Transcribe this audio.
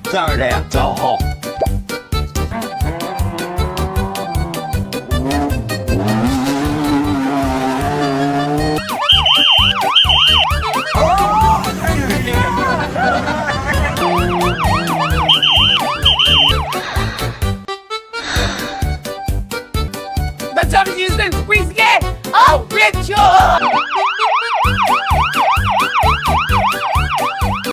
속상을 해야 죠. 나 저리 인생 퀴즈게! 아, 왼쪽!